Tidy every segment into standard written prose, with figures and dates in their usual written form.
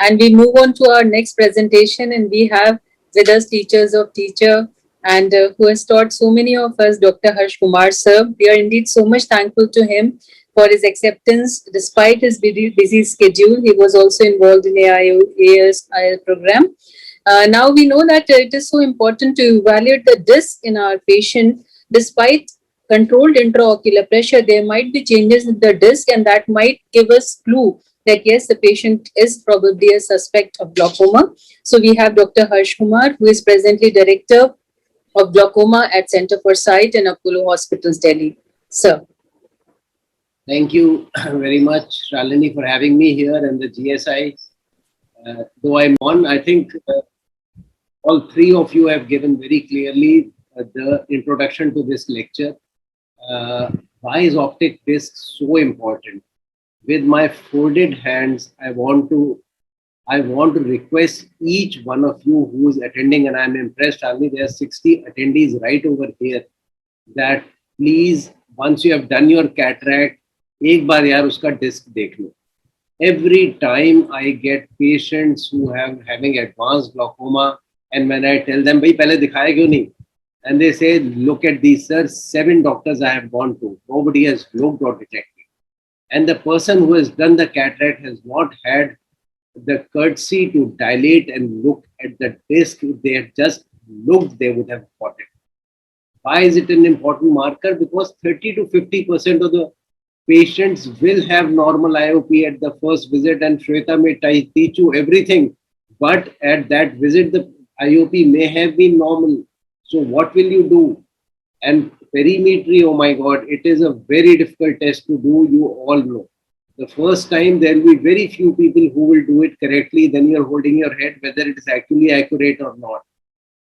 And we move on to our next presentation, and we have with us teachers of teacher and who has taught so many of us, Dr. Harsh Kumar sir. We are indeed so much thankful to him for his acceptance despite his busy schedule. He was also involved in AIOAS program. Now we know that it is so important to evaluate the disc in our patient. Despite controlled intraocular pressure, there might be changes in the disc, and that might give us clue that yes, the patient is probably a suspect of glaucoma. So we have Dr. Harsh Kumar, who is presently director of glaucoma at Center for Sight and Apollo Hospitals, Delhi. Sir. Thank you very much, Shalini, for having me here and the GSI. Though I'm on, I think all three of you have given very clearly the introduction to this lecture. Why is optic disc so important? With my folded hands, I want to request each one of you who is attending, and I'm impressed, Shalini, there are 60 attendees right over here, that please, once you have done your cataract, एक बार यार उसका disc देख लो. Every time I get patients who having advanced glaucoma, and when I tell them, भाई पहले दिखाया क्यों नहीं? And they say, look at these, sir, 7 doctors I have gone to. Nobody has looked or detected. And the person who has done the cataract has not had the courtesy to dilate and look at the disc. If they had just looked, they would have got it. Why is it an important marker? Because 30 to 50% of the patients will have normal IOP at the first visit, and Shweta may teach you everything. But at that visit, the IOP may have been normal. So what will you do? And perimetry, oh my God, it is a very difficult test to do, you all know. The first time there will be very few people who will do it correctly, then you're holding your head whether it is actually accurate or not.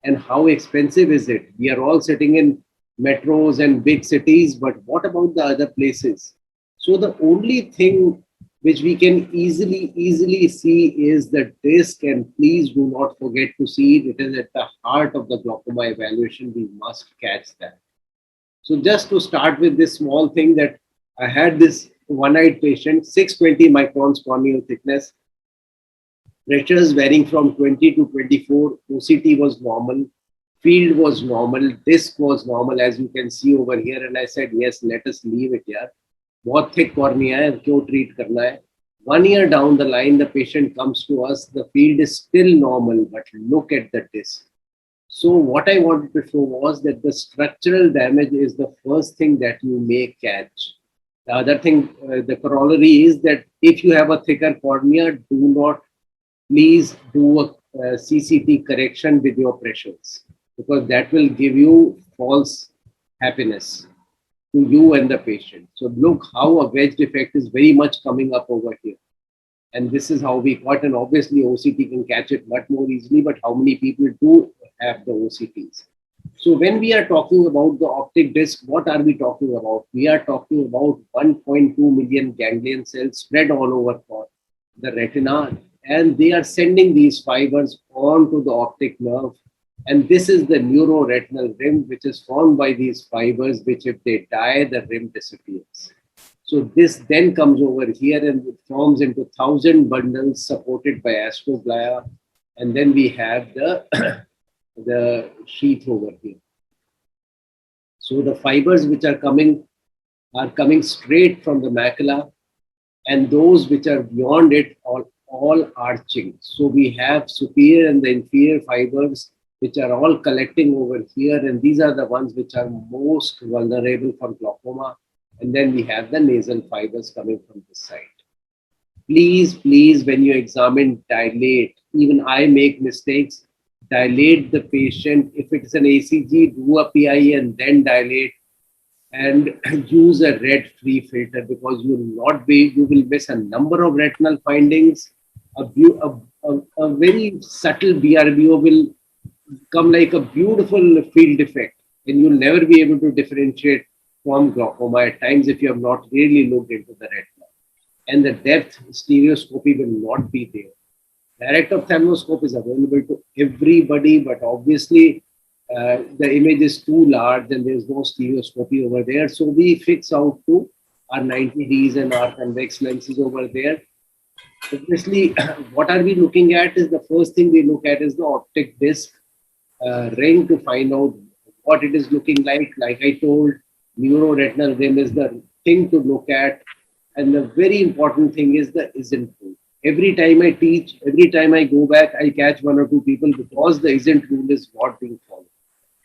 And how expensive is it? We are all sitting in metros and big cities, but what about the other places? So the only thing which we can easily see is the disc, and please do not forget to see it. It is at the heart of the glaucoma evaluation. We must catch that. So just to start with this small thing, that I had this one-eyed patient, 620 microns corneal thickness, pressures varying from 20 to 24, OCT was normal, field was normal, disc was normal, as you can see over here. And I said, yes, let us leave it here. बहुत thick cornea है, क्यों treat करना है? 1 year down the line, the patient comes to us, the field is still normal, but look at the disc. So what I wanted to show was that the structural damage is the first thing that you may catch. The other thing, the corollary is that if you have a thicker cornea, do not please do a CCT correction with your pressures, because that will give you false happiness to you and the patient. So look how a wedged effect is very much coming up over here. And this is how we got, and obviously OCT can catch it much more easily, but how many people do have the OCTs? So when we are talking about the optic disc, what are we talking about? We are talking about 1.2 million ganglion cells spread all over the retina, and they are sending these fibers onto the optic nerve. And this is the neuroretinal rim, which is formed by these fibers, which if they die, the rim disappears. So this then comes over here and it forms into 1,000 bundles supported by astroglaya. And then we have the, the sheath over here. So the fibers which are coming straight from the macula, and those which are beyond it are all arching. So we have superior and the inferior fibers which are all collecting over here, and these are the ones which are most vulnerable for glaucoma. And then we have the nasal fibers coming from this side. Please, when you examine, dilate. Even I make mistakes. Dilate the patient. If it's an ACG, do a PI and then dilate. And use a red-free filter, because you will miss a number of retinal findings. A very subtle BRBO will come like a beautiful field effect, and you'll never be able to differentiate from glaucoma at times if you have not really looked into the retina. And the depth stereoscopy will not be there. Direct ophthalmoscope is available to everybody, but obviously the image is too large and there's no stereoscopy over there. So we fix out to our 90Ds and our convex lenses over there. Obviously, what are we looking at is the first thing we look at is the optic disc ring to find out what it is looking like. Like I told, neuroretinal rim is the thing to look at. And the very important thing is the isn't rule. Every time I teach, every time I go back, I catch one or two people because the isn't rule is not being followed.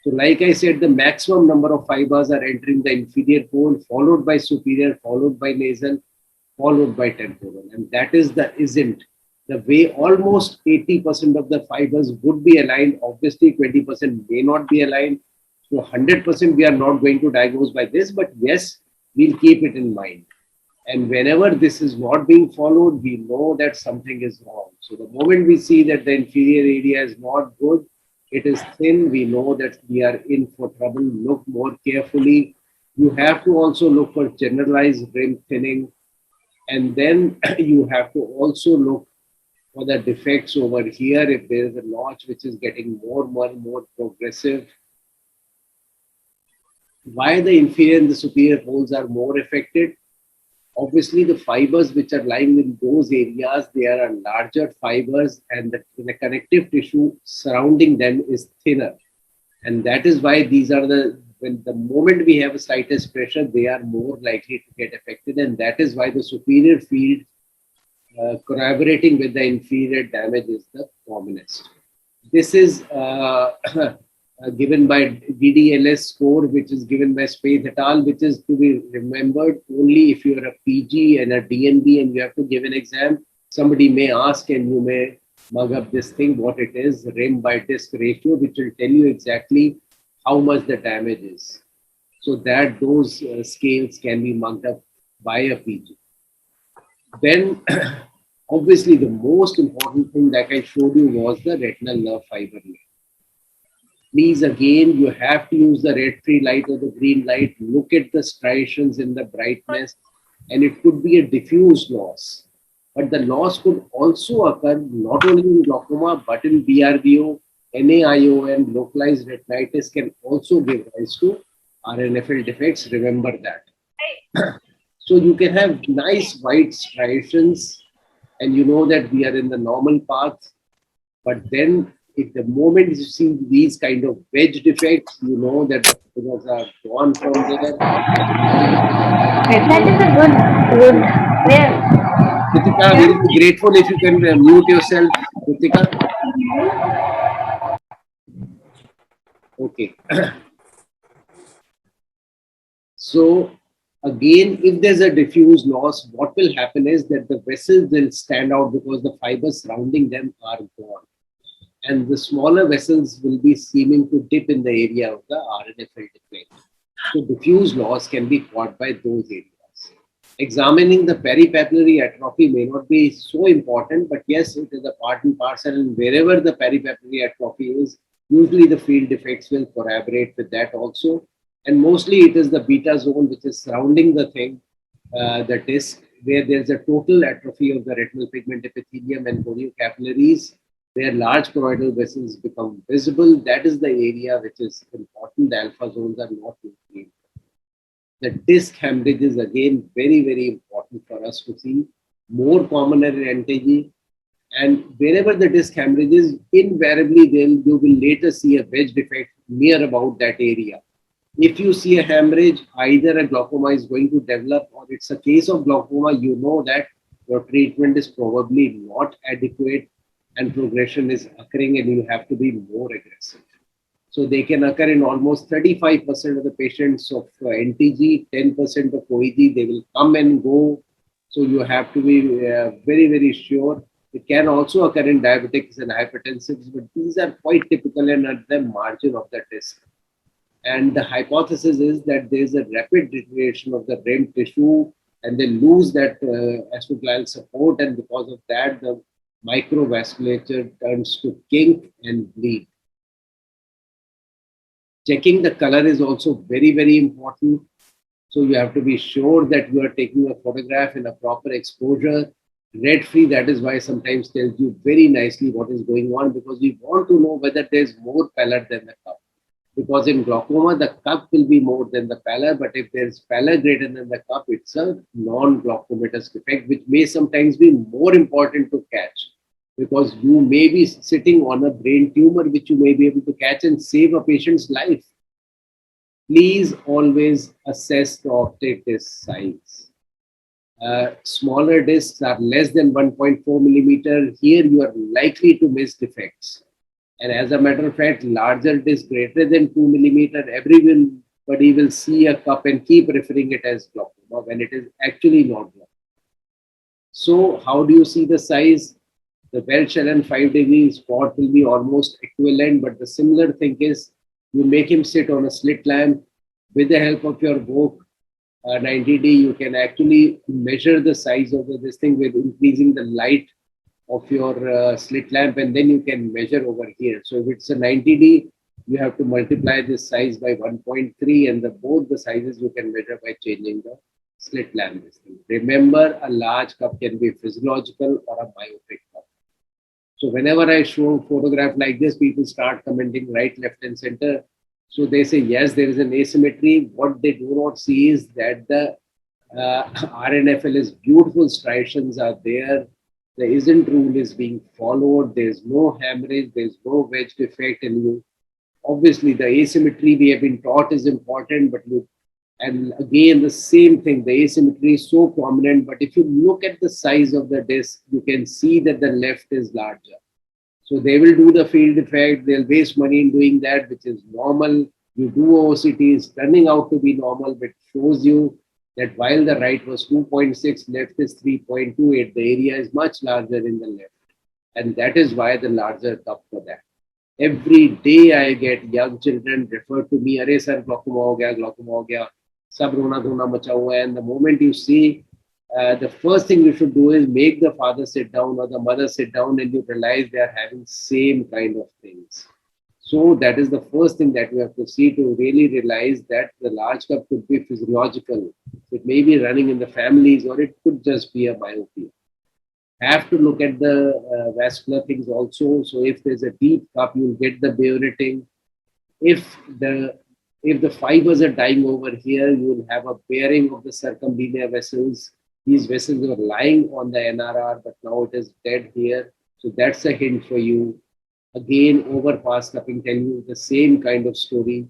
So like I said, the maximum number of fibers are entering the inferior pole, followed by superior, followed by nasal, followed by temporal. And that is the isn't. The way almost 80% of the fibers would be aligned, obviously 20% may not be aligned. So 100% we are not going to diagnose by this, but yes, we'll keep it in mind. And whenever this is not being followed, we know that something is wrong. So the moment we see that the inferior area is not good, it is thin, we know that we are in for trouble. Look more carefully. You have to also look for generalized rim thinning. And then you have to also look for the defects over here. If there is a notch which is getting more progressive, why the inferior and the superior poles are more affected? Obviously, the fibers which are lying in those areas, they are larger fibers, and the connective tissue surrounding them is thinner. And that is why these are when the moment we have a slightest pressure, they are more likely to get affected. And that is why the superior field corroborating with the inferior damage is the commonest. This is given by DDLS score, which is given by Spaeth et al., which is to be remembered only if you are a PG and a DNB and you have to give an exam. Somebody may ask and you may mug up this thing, what it is, rim by disc ratio, which will tell you exactly how much the damage is. So that those scales can be mugged up by a PG. Then obviously the most important thing that I showed you was the retinal nerve fiber layer. Please, again, you have to use the red free light or the green light. Look at the striations in the brightness, and it could be a diffuse loss. But the loss could also occur not only in glaucoma, but in BRBO, NAIO, and localized retinitis can also give rise to RNFL defects. Remember that. So you can have nice white striations, and you know that we are in the normal path. But then, if the moment you see these kind of wedge defects, you know that the fibers are gone from there. That is a good, yeah. Kritika, we'll be grateful if you can mute yourself, Kritika. Okay. So, again, if there's a diffuse loss, what will happen is that the vessels will stand out because the fibers surrounding them are gone. And the smaller vessels will be seeming to dip in the area of the RNFL defect. So diffuse loss can be caught by those areas. Examining the peripapillary atrophy may not be so important, but yes, it is a part and parcel, and wherever the peripapillary atrophy is, usually the field defects will corroborate with that also. And mostly it is the beta zone which is surrounding the thing, the disc, where there's a total atrophy of the retinal pigment epithelium and choriocapillaries, where large choroidal vessels become visible. That is the area which is important. The alpha zones are not increased. The disc hemorrhage is again very important for us to see. More common in NTG. And wherever the disc hemorrhage is, invariably you will later see a wedge defect near about that area. If you see a hemorrhage, either a glaucoma is going to develop or it's a case of glaucoma, you know that your treatment is probably not adequate and progression is occurring and you have to be more aggressive. So they can occur in almost 35% of the patients of NTG, 10% of OEG, they will come and go. So you have to be very sure. It can also occur in diabetics and hypertensives, but these are quite typical and at the margin of the disc. And the hypothesis is that there is a rapid deterioration of the rim tissue and they lose that astroglial support, and because of that, the microvasculature turns to kink and bleed. Checking the color is also very important. So you have to be sure that you are taking a photograph in a proper exposure. Red free, that is why sometimes tells you very nicely what is going on, because we want to know whether there's more pallor than the cup. Because in glaucoma, the cup will be more than the pallor, but if there is pallor greater than the cup, it's a non-glaucomatous defect, which may sometimes be more important to catch, because you may be sitting on a brain tumor which you may be able to catch and save a patient's life. Please always assess the optic disc size. Smaller discs are less than 1.4 millimeter. Here you are likely to miss defects. And as a matter of fact, larger disc greater than 2 millimeter, everybody will see a cup and keep referring it as glaucoma when it is actually not glaucoma. So how do you see the size? The Bell-Shannon 5-degree spot will be almost equivalent, but the similar thing is you make him sit on a slit lamp. With the help of your book, 90D, you can actually measure the size of this thing with increasing the light of your slit lamp, and then you can measure over here. So if it's a 90D, you have to multiply this size by 1.3, and both the sizes you can measure by changing the slit lamp. Remember, a large cup can be physiological or a myopic cup. So whenever I show a photograph like this, people start commenting right, left, and center. So they say, yes, there is an asymmetry. What they do not see is that the RNFL is beautiful striations are there. The isn't rule is being followed. There's no hemorrhage. There's no wedge defect. And you, obviously, the asymmetry we have been taught is important, but look, and again, the same thing, the asymmetry is so prominent. But if you look at the size of the disc, you can see that the left is larger. So they will do the field effect. They'll waste money in doing that, which is normal. You do OCT, is turning out to be normal, but shows you that while the right was 2.6, left is 3.28. The area is much larger in the left. And that is why the larger cup for that. Every day I get young children refer to me, "Arey sir, glaucoma ho gaya, glaucoma ho gaya." Sab rona dhona macha hua hai. And the moment you see, the first thing you should do is make the father sit down or the mother sit down, and you realize they are having same kind of things. So that is the first thing that you have to see to really realize that the large cup could be physiological. It may be running in the families, or it could just be a myopia. Have to look at the vascular things also. So if there's a deep cup, you'll get the bearing. If the fibers are dying over here, you will have a bearing of the circumlinear vessels. These vessels are lying on the NRR, but now it is dead here. So that's a hint for you. Again, overpass cupping tell you the same kind of story.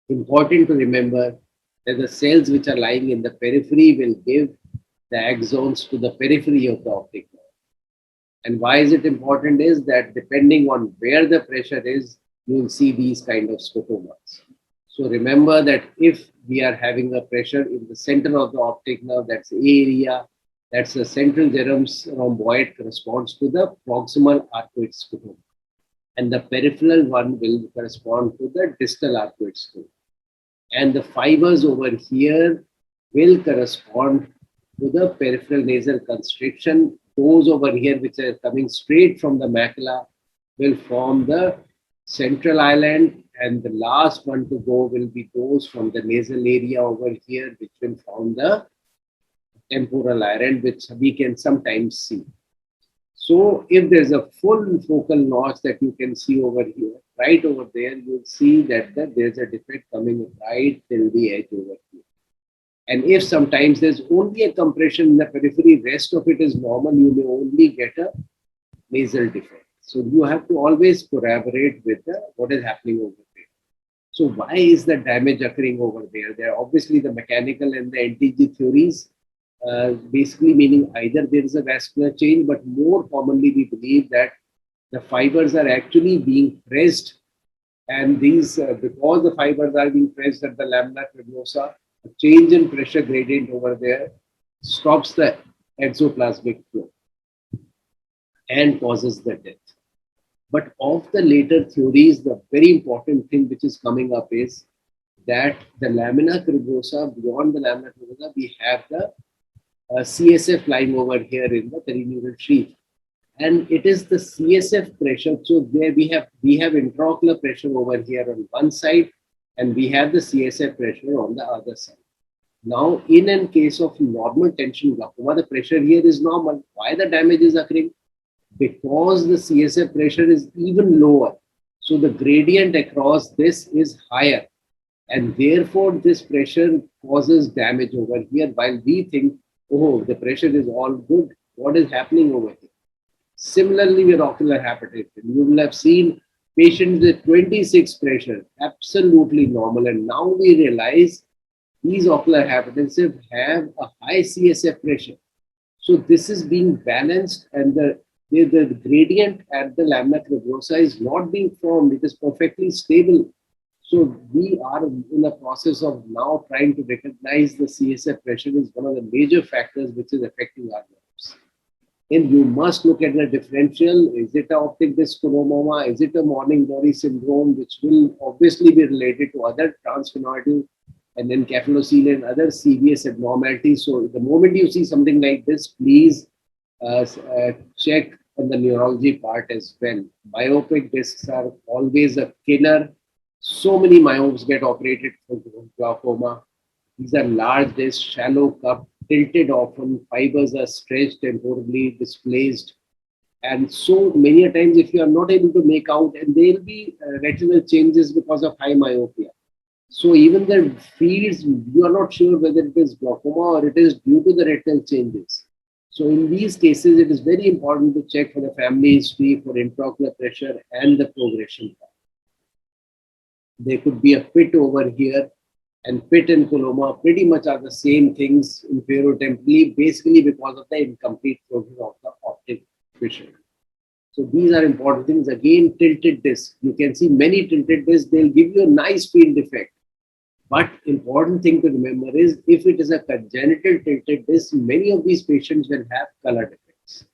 Important to remember that the cells which are lying in the periphery will give the axons to the periphery of the optic nerve. And why is it important is that depending on where the pressure is, you will see these kind of scotomas. So remember that if we are having a pressure in the center of the optic nerve, that's the area, that's the central gyrums rhomboid corresponds to the proximal arcuate scotoma. And the peripheral one will correspond to the distal arcuate scotoma. And the fibers over here will correspond to the peripheral nasal constriction. Those over here which are coming straight from the macula will form the central island, and the last one to go will be those from the nasal area over here, which will form the temporal island, which we can sometimes see. So if there's a full focal notch that you can see over here, right over there, you'll see that there's a defect coming right till the edge over here. And if sometimes there's only a compression in the periphery, rest of it is normal, you may only get a nasal defect. So you have to always corroborate with what is happening over there. So why is the damage occurring over there? There are obviously the mechanical and the NTG theories, basically meaning either there is a vascular change, but more commonly we believe that the fibers are actually being pressed, and these, because the fibers are being pressed at the lamina cribrosa, a change in pressure gradient over there stops the exoplasmic flow and causes the death. But of the later theories, the very important thing which is coming up is that the lamina cribrosa, beyond the lamina cribrosa, we have the CSF lying over here in the perineural sheath. And it is the CSF pressure. So there we have intraocular pressure over here on one side, and we have the CSF pressure on the other side. Now, in a case of normal tension glaucoma, the pressure here is normal. Why the damage is occurring? Because the CSF pressure is even lower. So the gradient across this is higher, and therefore this pressure causes damage over here. While we think, oh, the pressure is all good, what is happening over here? Similarly, with ocular hypertension, you will have seen patients with 26 pressure, absolutely normal. And now we realize these ocular hypertensive have a high CSF pressure. So this is being balanced, and the gradient at the lamina cribrosa is not being formed. It is perfectly stable. So we are in the process of now trying to recognize the CSF pressure is one of the major factors which is affecting our nerves. And you must look at the differential. Is it an optic disc coloboma? Is it a morning glory syndrome, which will obviously be related to other transphenoidal and then cephalocele and other CVS abnormalities. So the moment you see something like this, please check on the neurology part as well. Myopic discs are always a killer. So many myopes get operated for glaucoma. These are large discs, shallow cup, tilted often, fibers are stretched and horribly displaced. And so many a times, if you are not able to make out, and there will be retinal changes because of high myopia. So even the fields, you are not sure whether it is glaucoma or it is due to the retinal changes. So in these cases, it is very important to check for the family history, for intraocular pressure and the progression. There could be a pit over here, and pit and coloma pretty much are the same things inferior-temporally, basically because of the incomplete closure of the optic fissure. So these are important things. Again, tilted disc. You can see many tilted discs. They'll give you a nice field effect. But important thing to remember is if it is a congenital tilted disc, many of these patients will have color defects.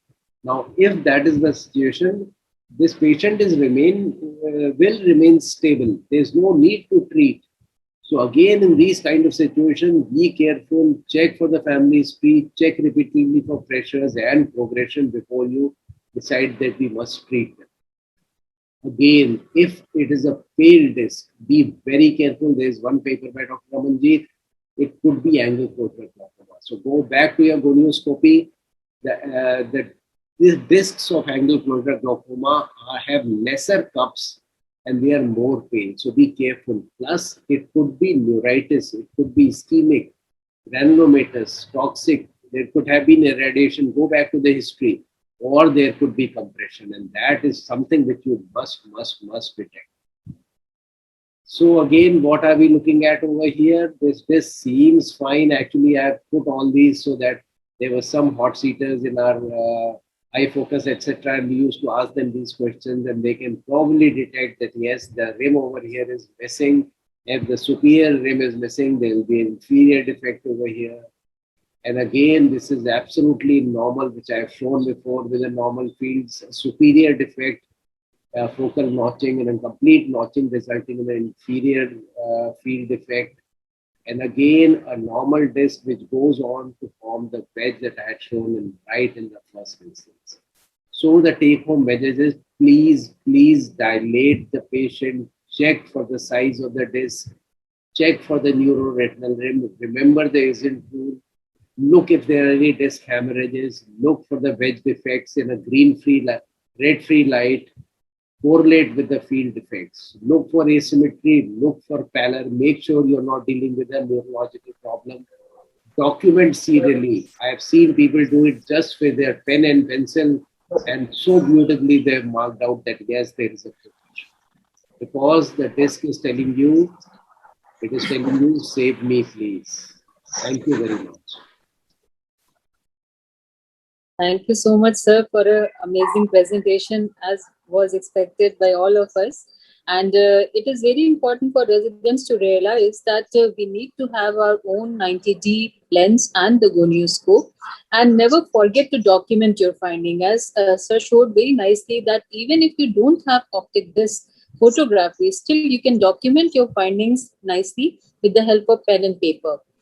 Now, if that is the situation, this patient will remain stable. There's no need to treat. So again, in these kind of situations, be careful, check for the family history, check repeatedly for pressures and progression before you decide that we must treat them. Again, if it is a pale disc, be very careful. There is one paper by Dr. Ramanjeet. It could be angle closure glaucoma. So go back to your gonioscopy. These discs of angle closure glaucoma have lesser cups and they are more pale. So be careful. Plus, it could be neuritis. It could be ischemic, granulomatous, toxic. There could have been irradiation. Go back to the history. Or there could be compression, and that is something which you must detect. So again, what are we looking at over here? This seems fine. Actually, I have put all these so that there were some hot seaters in our eye focus, etc. And we used to ask them these questions, and they can probably detect that yes, the rim over here is missing. If the superior rim is missing, there will be an inferior defect over here. And again, this is absolutely normal, which I have shown before with the normal fields, superior defect, focal notching and a complete notching resulting in an inferior field defect. And again, a normal disc which goes on to form the wedge that I had shown in the first instance. So the take-home message is please dilate the patient, check for the size of the disc, check for the neuroretinal rim. Remember the ISINT rule. Look if there are any disc hemorrhages. Look for the wedge defects in a green-free light, red-free light. Correlate with the field defects. Look for asymmetry. Look for pallor. Make sure you're not dealing with a neurological problem. Document serially. I have seen people do it just with their pen and pencil, and so beautifully they've marked out that yes, there is a potential. Because the disc is telling you, save me, please. Thank you very much. Thank you so much, sir, for an amazing presentation, as was expected by all of us. And it is very important for residents to realize that we need to have our own 90D lens and the gonioscope, and never forget to document your finding. As sir showed very nicely that even if you don't have optic disc photography, still you can document your findings nicely with the help of pen and paper.